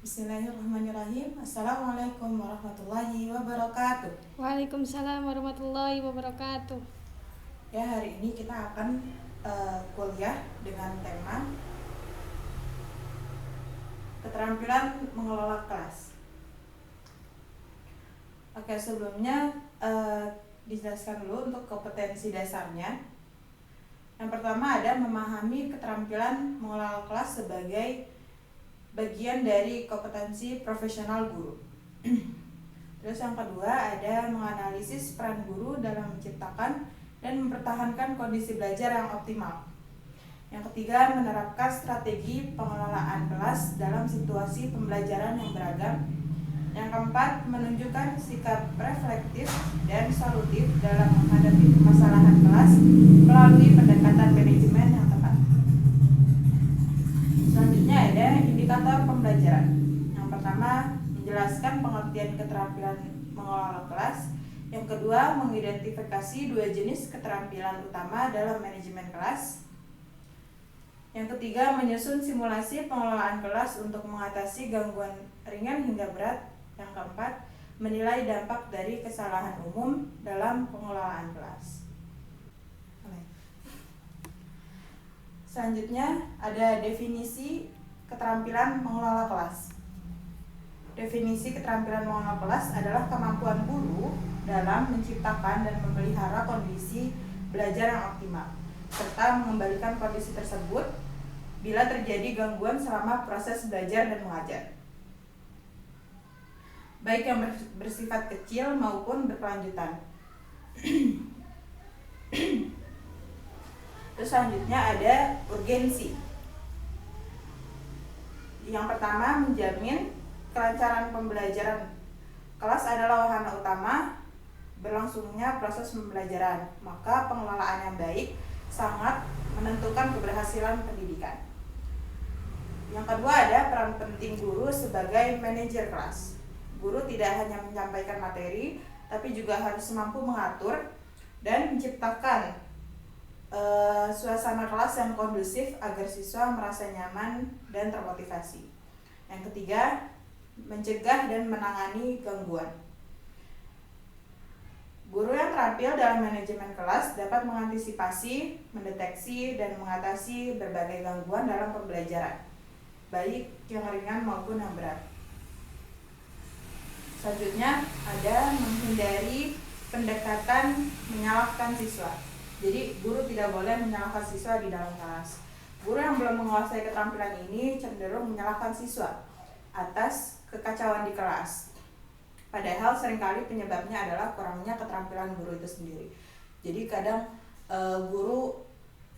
Bismillahirrahmanirrahim. Assalamualaikum warahmatullahi wabarakatuh. Waalaikumsalam warahmatullahi wabarakatuh. Ya, hari ini kita akan kuliah dengan tema keterampilan mengelola kelas. Oke, sebelumnya dijelaskan dulu untuk kompetensi dasarnya. Yang pertama ada memahami keterampilan mengelola kelas sebagai bagian dari kompetensi profesional guru. Terus yang kedua ada menganalisis peran guru dalam menciptakan dan mempertahankan kondisi belajar yang optimal. Yang ketiga menerapkan strategi pengelolaan kelas dalam situasi pembelajaran yang beragam. Yang keempat menunjukkan sikap reflektif dan solutif dalam menghadapi permasalahan kelas melalui pendekatan manajemen yang tepat. Selanjutnya ada indikator pembelajaran. Yang pertama, menjelaskan pengertian keterampilan mengelola kelas. Yang kedua, mengidentifikasi dua jenis keterampilan utama dalam manajemen kelas. Yang ketiga, menyusun simulasi pengelolaan kelas untuk mengatasi gangguan ringan hingga berat. Yang keempat, menilai dampak dari kesalahan umum dalam pengelolaan kelas. Selanjutnya ada definisi keterampilan mengelola kelas. Definisi keterampilan mengelola kelas adalah kemampuan guru dalam menciptakan dan memelihara kondisi belajar yang optimal, serta mengembalikan kondisi tersebut bila terjadi gangguan selama proses belajar dan mengajar, baik yang bersifat kecil maupun berkelanjutan. Terus selanjutnya ada urgensi. Yang pertama, menjamin kelancaran pembelajaran. Kelas adalah wahana utama berlangsungnya proses pembelajaran, maka pengelolaan yang baik sangat menentukan keberhasilan pendidikan. Yang kedua ada peran penting guru sebagai manajer kelas. Guru tidak hanya menyampaikan materi, tapi juga harus mampu mengatur dan menciptakan suasana kelas yang kondusif agar siswa merasa nyaman dan termotivasi. Yang ketiga, mencegah dan menangani gangguan. Guru yang terampil dalam manajemen kelas dapat mengantisipasi, mendeteksi, dan mengatasi berbagai gangguan dalam pembelajaran, baik yang ringan maupun yang berat. Selanjutnya ada menghindari pendekatan menyalahkan siswa. Jadi guru tidak boleh menyalahkan siswa di dalam kelas. Guru yang belum menguasai keterampilan ini cenderung menyalahkan siswa atas kekacauan di kelas. Padahal seringkali penyebabnya adalah kurangnya keterampilan guru itu sendiri. Jadi kadang guru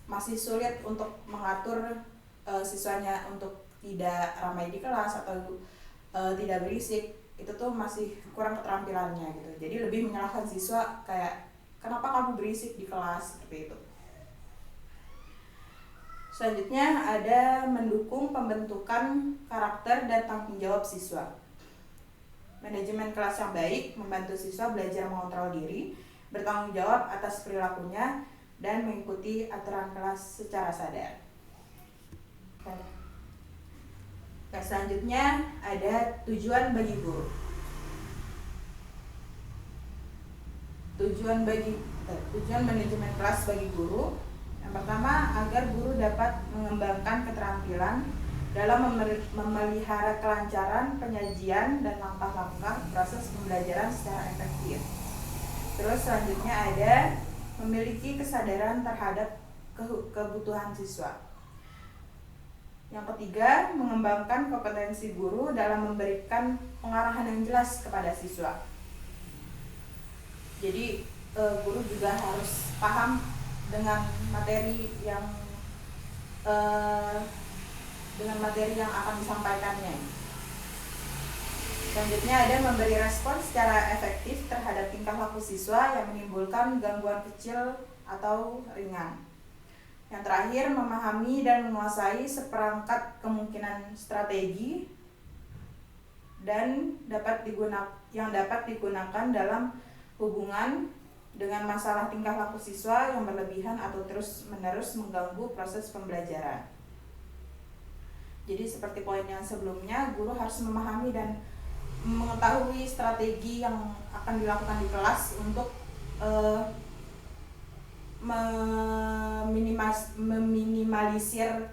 masih sulit untuk mengatur siswanya untuk tidak ramai di kelas atau tidak berisik. Itu tuh masih kurang keterampilannya gitu. Jadi lebih menyalahkan siswa kayak kenapa kamu berisik di kelas, seperti itu. Selanjutnya ada mendukung pembentukan karakter dan tanggung jawab siswa. Manajemen kelas yang baik membantu siswa belajar mengontrol diri, bertanggung jawab atas perilakunya, dan mengikuti aturan kelas secara sadar. Nah, selanjutnya ada tujuan bagi guru. Tujuan manajemen kelas bagi guru. Yang pertama, agar guru dapat mengembangkan keterampilan dalam memelihara kelancaran penyajian dan langkah-langkah proses pembelajaran secara efektif. Terus selanjutnya ada memiliki kesadaran terhadap kebutuhan siswa. Yang ketiga, mengembangkan kompetensi guru dalam memberikan pengarahan yang jelas kepada siswa. Jadi guru juga harus paham dengan materi yang akan disampaikannya. Selanjutnya ada memberi respon secara efektif terhadap tingkah laku siswa yang menimbulkan gangguan kecil atau ringan. Yang terakhir, memahami dan menguasai seperangkat kemungkinan strategi dan dapat digunakan dalam hubungan dengan masalah tingkah laku siswa yang berlebihan atau terus-menerus mengganggu proses pembelajaran. Jadi seperti poin yang sebelumnya, guru harus memahami dan mengetahui strategi yang akan dilakukan di kelas untuk meminimalisir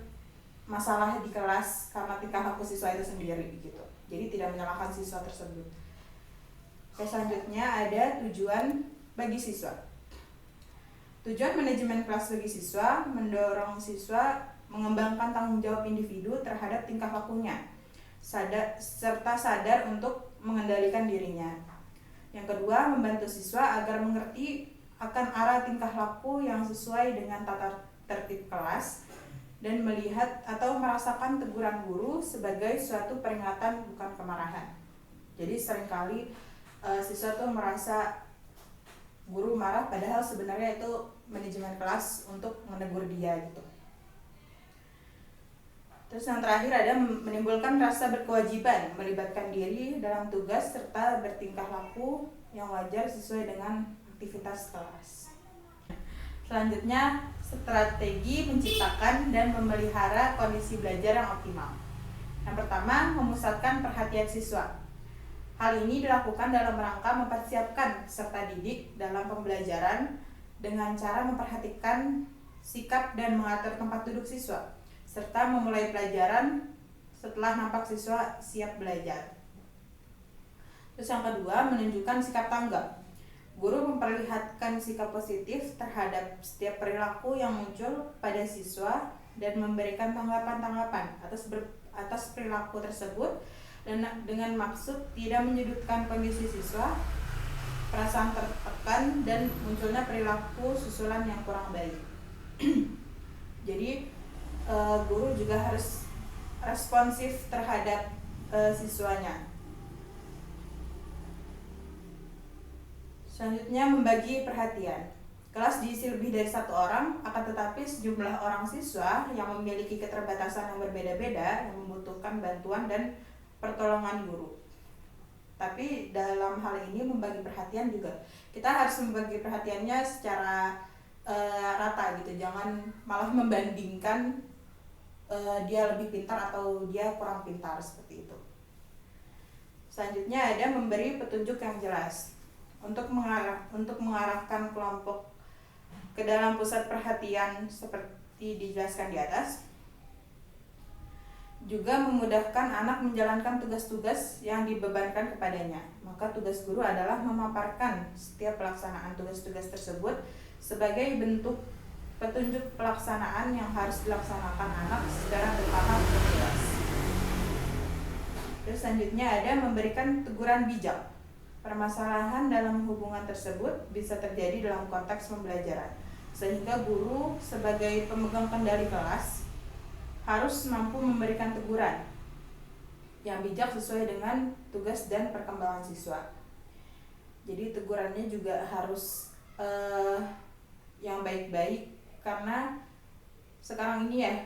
masalah di kelas karena tingkah laku siswa itu sendiri gitu. Jadi tidak menyalahkan siswa tersebut. Oke, selanjutnya ada tujuan bagi siswa. Tujuan manajemen kelas bagi siswa mendorong siswa mengembangkan tanggung jawab individu terhadap tingkah lakunya, serta sadar untuk mengendalikan dirinya. Yang kedua, membantu siswa agar mengerti akan arah tingkah laku yang sesuai dengan tata tertib kelas dan melihat atau merasakan teguran guru sebagai suatu peringatan bukan kemarahan. Jadi seringkali siswa tuh merasa guru marah padahal sebenarnya itu manajemen kelas untuk menegur dia gitu. Terus yang terakhir ada menimbulkan rasa berkewajiban, melibatkan diri dalam tugas serta bertingkah laku yang wajar sesuai dengan aktivitas kelas. Selanjutnya, strategi menciptakan dan memelihara kondisi belajar yang optimal. Yang pertama, memusatkan perhatian siswa. Hal ini dilakukan dalam rangka mempersiapkan peserta didik dalam pembelajaran dengan cara memperhatikan sikap dan mengatur tempat duduk siswa, serta memulai pelajaran setelah nampak siswa siap belajar. Terus yang kedua, menunjukkan sikap tanggap. Guru memperlihatkan sikap positif terhadap setiap perilaku yang muncul pada siswa dan memberikan tanggapan-tanggapan atas perilaku tersebut dan dengan maksud tidak menyudutkan kondisi siswa, perasaan tertekan, dan munculnya perilaku susulan yang kurang baik. Jadi guru juga harus responsif terhadap siswanya. Selanjutnya, membagi perhatian. Kelas diisi lebih dari satu orang, akan tetapi sejumlah orang siswa yang memiliki keterbatasan yang berbeda-beda yang membutuhkan bantuan dan pertolongan guru. Tapi dalam hal ini membagi perhatian juga, kita harus membagi perhatiannya secara rata gitu, jangan malah membandingkan dia lebih pintar atau dia kurang pintar seperti itu. Selanjutnya ada memberi petunjuk yang jelas untuk mengarahkan kelompok ke dalam pusat perhatian seperti dijelaskan di atas. Juga memudahkan anak menjalankan tugas-tugas yang dibebankan kepadanya. Maka tugas guru adalah memaparkan setiap pelaksanaan tugas-tugas tersebut sebagai bentuk petunjuk pelaksanaan yang harus dilaksanakan anak secara bertahap dan jelas. Terus selanjutnya ada memberikan teguran bijak. Permasalahan dalam hubungan tersebut bisa terjadi dalam konteks pembelajaran, sehingga guru sebagai pemegang kendali kelas harus mampu memberikan teguran yang bijak sesuai dengan tugas dan perkembangan siswa. Jadi tegurannya juga harus yang baik-baik, karena sekarang ini ya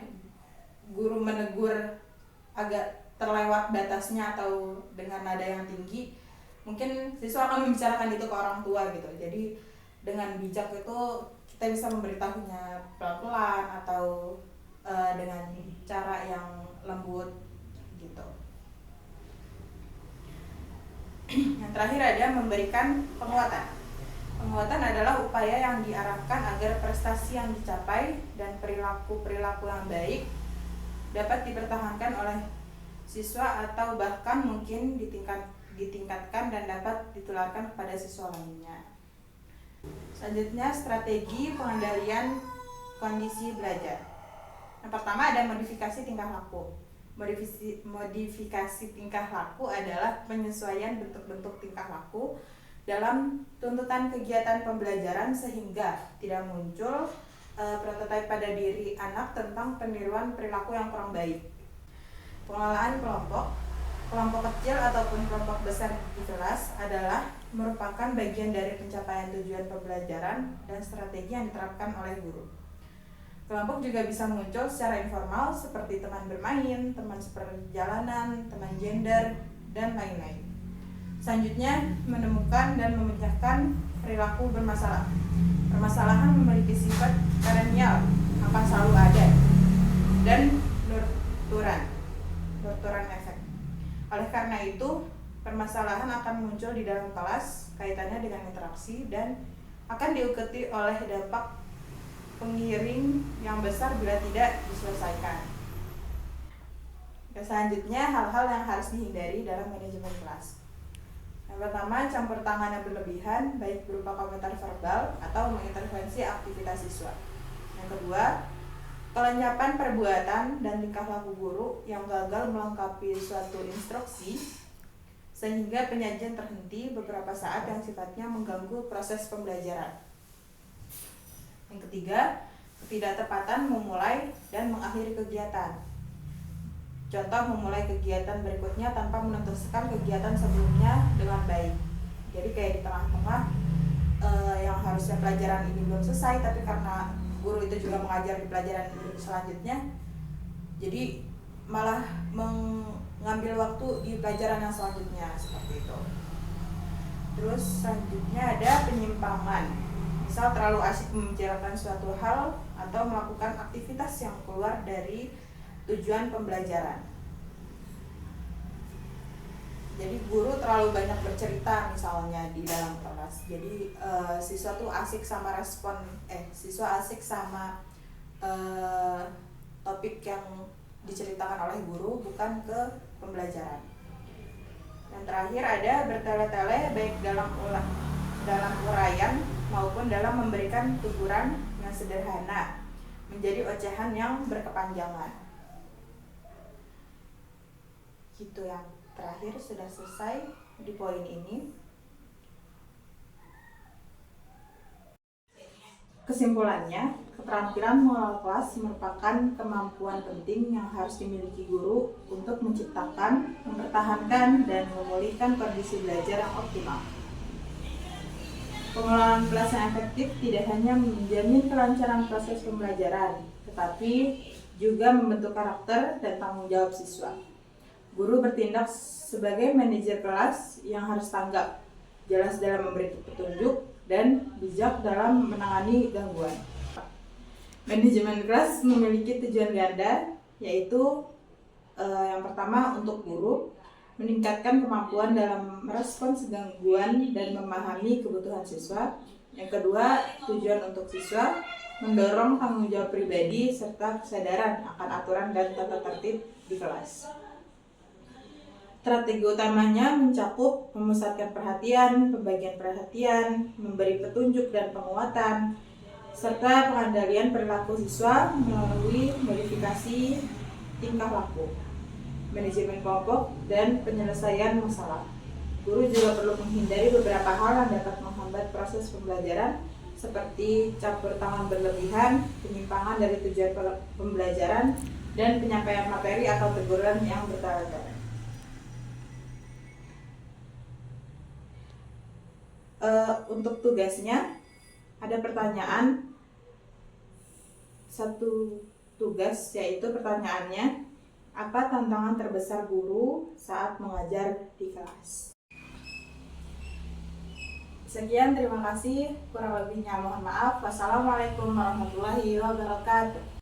guru menegur agak terlewat batasnya atau dengan nada yang tinggi, mungkin siswa akan membicarakan itu ke orang tua gitu. Jadi dengan bijak itu kita bisa memberitahunya pelan-pelan atau dengan cara yang lembut gitu. Yang terakhir ada memberikan penguatan. Penguatan adalah upaya yang diarahkan agar prestasi yang dicapai dan perilaku-perilaku yang baik dapat dipertahankan oleh siswa atau bahkan mungkin ditingkatkan dan dapat ditularkan kepada siswa lainnya. Selanjutnya, strategi pengendalian kondisi belajar. Yang pertama ada modifikasi tingkah laku. Modifikasi tingkah laku adalah penyesuaian bentuk-bentuk tingkah laku dalam tuntutan kegiatan pembelajaran sehingga tidak muncul prototipe pada diri anak tentang peniruan perilaku yang kurang baik. Pengelolaan kelompok kecil ataupun kelompok besar di kelas adalah merupakan bagian dari pencapaian tujuan pembelajaran dan strategi yang diterapkan oleh guru. Kelompok juga bisa muncul secara informal seperti teman bermain, teman seperjalanan, teman gender, dan lain-lain. Selanjutnya, menemukan dan memecahkan perilaku bermasalah. Permasalahan memiliki sifat perennial, akan selalu ada, dan beraturan. faktoran efek. Oleh karena itu, permasalahan akan muncul di dalam kelas kaitannya dengan interaksi dan akan diikuti oleh dampak pengiring yang besar bila tidak diselesaikan. Dan selanjutnya, hal-hal yang harus dihindari dalam manajemen kelas. Yang pertama, campur tangan yang berlebihan, baik berupa komentar verbal atau mengintervensi aktivitas siswa. Yang kedua, kelenyapan perbuatan dan tingkah laku guru yang gagal melengkapi suatu instruksi sehingga penyajian terhenti beberapa saat yang sifatnya mengganggu proses pembelajaran. Yang ketiga, ketidaktepatan memulai dan mengakhiri kegiatan. Contoh, memulai kegiatan berikutnya tanpa menuntaskan kegiatan sebelumnya dengan baik. Jadi kayak di tengah-tengah yang harusnya pelajaran ini belum selesai, tapi karena guru itu juga mengajar di pelajaran selanjutnya, jadi malah mengambil waktu di pelajaran yang selanjutnya, seperti itu. Terus selanjutnya ada penyimpangan. Misal terlalu asyik membicarakan suatu hal atau melakukan aktivitas yang keluar dari tujuan pembelajaran. Jadi guru terlalu banyak bercerita misalnya di dalam kelas. Jadi siswa tuh asik sama siswa asik sama topik yang diceritakan oleh guru, bukan ke pembelajaran. Yang terakhir ada bertele-tele baik dalam uraian maupun dalam memberikan tuguran yang sederhana menjadi ocehan yang berkepanjangan. Gitu, yang terakhir sudah selesai di poin ini. Kesimpulannya, keterampilan mengelola kelas merupakan kemampuan penting yang harus dimiliki guru untuk menciptakan, mempertahankan, dan memulihkan kondisi belajar yang optimal. Pengelolaan kelas yang efektif tidak hanya menjamin kelancaran proses pembelajaran, tetapi juga membentuk karakter dan tanggung jawab siswa. Guru bertindak sebagai manajer kelas yang harus tanggap, jelas dalam memberi petunjuk, dan bijak dalam menangani gangguan. Manajemen kelas memiliki tujuan ganda, yaitu yang pertama untuk guru, meningkatkan kemampuan dalam merespons gangguan dan memahami kebutuhan siswa. Yang kedua, tujuan untuk siswa, mendorong tanggung jawab pribadi serta kesadaran akan aturan dan tata tertib di kelas. Strategi utamanya mencakup memusatkan perhatian, pembagian perhatian, memberi petunjuk dan penguatan, serta pengendalian perilaku siswa melalui modifikasi tingkah laku, manajemen kelompok, dan penyelesaian masalah. Guru juga perlu menghindari beberapa hal yang dapat menghambat proses pembelajaran, seperti campur tangan berlebihan, penyimpangan dari tujuan pembelajaran, dan penyampaian materi atau teguran yang bertele-tele. Untuk tugasnya ada pertanyaan, satu tugas, yaitu pertanyaannya, apa tantangan terbesar guru saat mengajar di kelas? Sekian, terima kasih, kurang lebihnya mohon maaf. Wassalamualaikum warahmatullahi wabarakatuh.